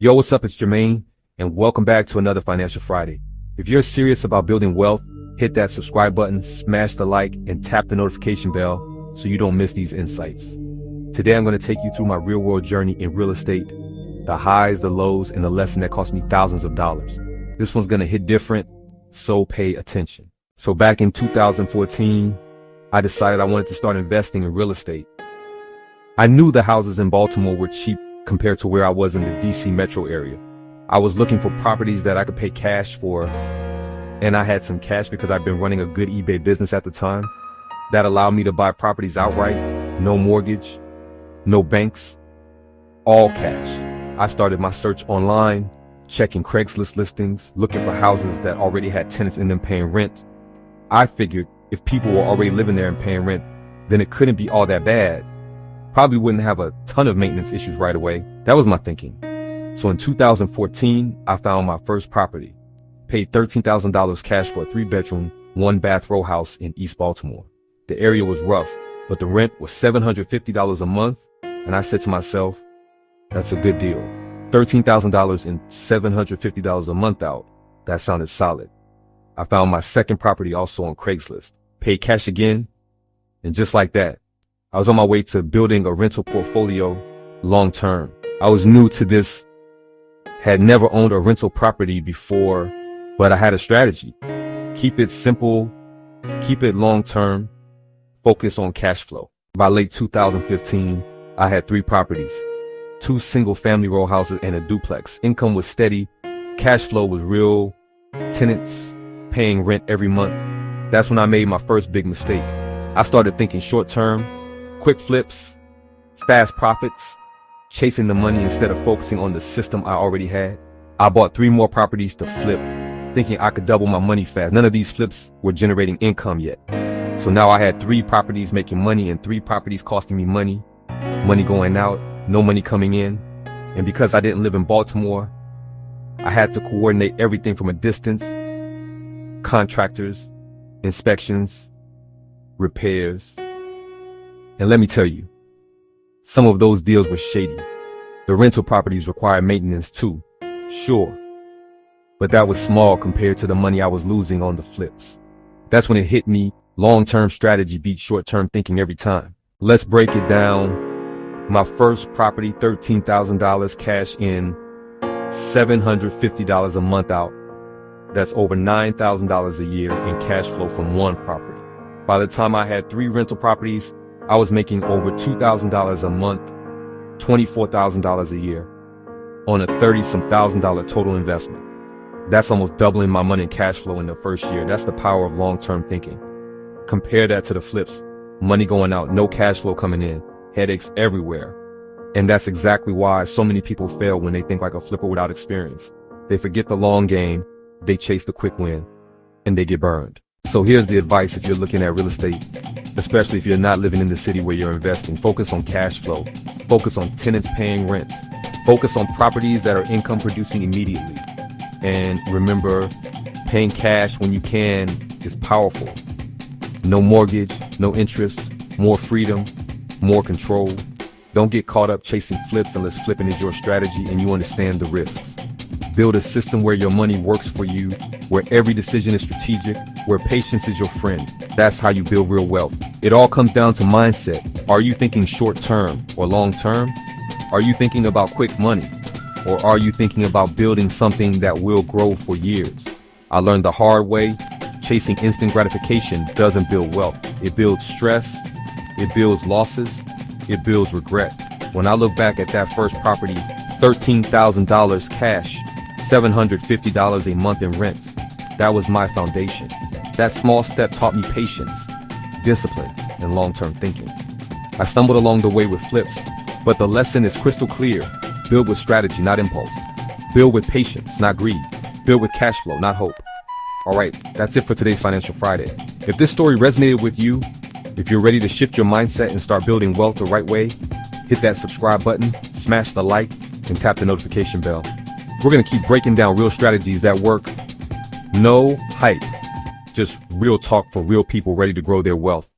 Yo, what's up? It's Jermaine, and welcome back to another Financial Friday. If you're serious about building wealth, hit that subscribe button, smash the like, and tap the notification bell so you don't miss these insights. Today, I'm going to take you through my real-world journey in real estate, the highs, the lows, and the lesson that cost me thousands of dollars. This one's going to hit different, so pay attention. So back in 2014, I decided I wanted to start investing in real estate. I knew the houses in Baltimore were cheap compared to where I was in the DC metro area. I was looking for properties that I could pay cash for, and I had some cash because I'd been running a good eBay business at the time. That allowed me to buy properties outright, no mortgage, no banks, all cash. I started my search online, checking Craigslist listings, looking for houses that already had tenants in them paying rent. I figured if people were already living there and paying rent, then it couldn't be all that bad. Probably wouldn't have a ton of maintenance issues right away. That was my thinking. So in 2014, I found my first property. Paid $13,000 cash for a 3-bedroom, 1-bath row house in East Baltimore. The area was rough, but the rent was $750 a month, and I said to myself, that's a good deal. $13,000 and $750 a month out. That sounded solid. I found my second property also on Craigslist. Paid cash again, and just like that, I was on my way to building a rental portfolio long term. I was new to this, had never owned a rental property before, but I had a strategy. Keep it simple, keep it long term, focus on cash flow. By late 2015, I had 3 properties, 2 single family row houses and a duplex. Income was steady, cash flow was real, tenants paying rent every month. That's when I made my first big mistake. I started thinking short term, quick flips, fast profits, chasing the money instead of focusing on the system I already had. I bought 3 more properties to flip, thinking I could double my money fast. None of these flips were generating income yet. So now I had 3 properties making money and 3 properties costing me money. Money going out, no money coming in. And because I didn't live in Baltimore, I had to coordinate everything from a distance, contractors, inspections, repairs. And let me tell you, some of those deals were shady. The rental properties required maintenance too, sure. But that was small compared to the money I was losing on the flips. That's when it hit me, long-term strategy beats short-term thinking every time. Let's break it down. My first property, $13,000 cash in, $750 a month out. That's over $9,000 a year in cash flow from one property. By the time I had 3 rental properties, I was making over $2,000 a month, $24,000 a year, on a $30-some thousand total investment. That's almost doubling my money in cash flow in the first year. That's the power of long-term thinking. Compare that to the flips. Money going out, no cash flow coming in, headaches everywhere. And that's exactly why so many people fail when they think like a flipper without experience. They forget the long game, they chase the quick win, and they get burned. So here's the advice if you're looking at real estate, especially if you're not living in the city where you're investing. Focus on cash flow. Focus on tenants paying rent. Focus on properties that are income producing immediately. And remember, paying cash when you can is powerful. No mortgage, no interest, more freedom, more control. Don't get caught up chasing flips unless flipping is your strategy and you understand the risks. Build a system where your money works for you, where every decision is strategic, where patience is your friend. That's how you build real wealth. It all comes down to mindset. Are you thinking short term or long term? Are you thinking about quick money? Or are you thinking about building something that will grow for years? I learned the hard way, chasing instant gratification doesn't build wealth. It builds stress, it builds losses, it builds regret. When I look back at that first property, $13,000 cash, $750 a month in rent. That was my foundation. That small step taught me patience, discipline, and long-term thinking. I stumbled along the way with flips, but the lesson is crystal clear. Build with strategy, not impulse. Build with patience, not greed. Build with cash flow, not hope. All right, that's it for today's Financial Friday. If this story resonated with you, if you're ready to shift your mindset and start building wealth the right way, hit that subscribe button, smash the like, and tap the notification bell. We're going to keep breaking down real strategies that work. No hype, just real talk for real people ready to grow their wealth.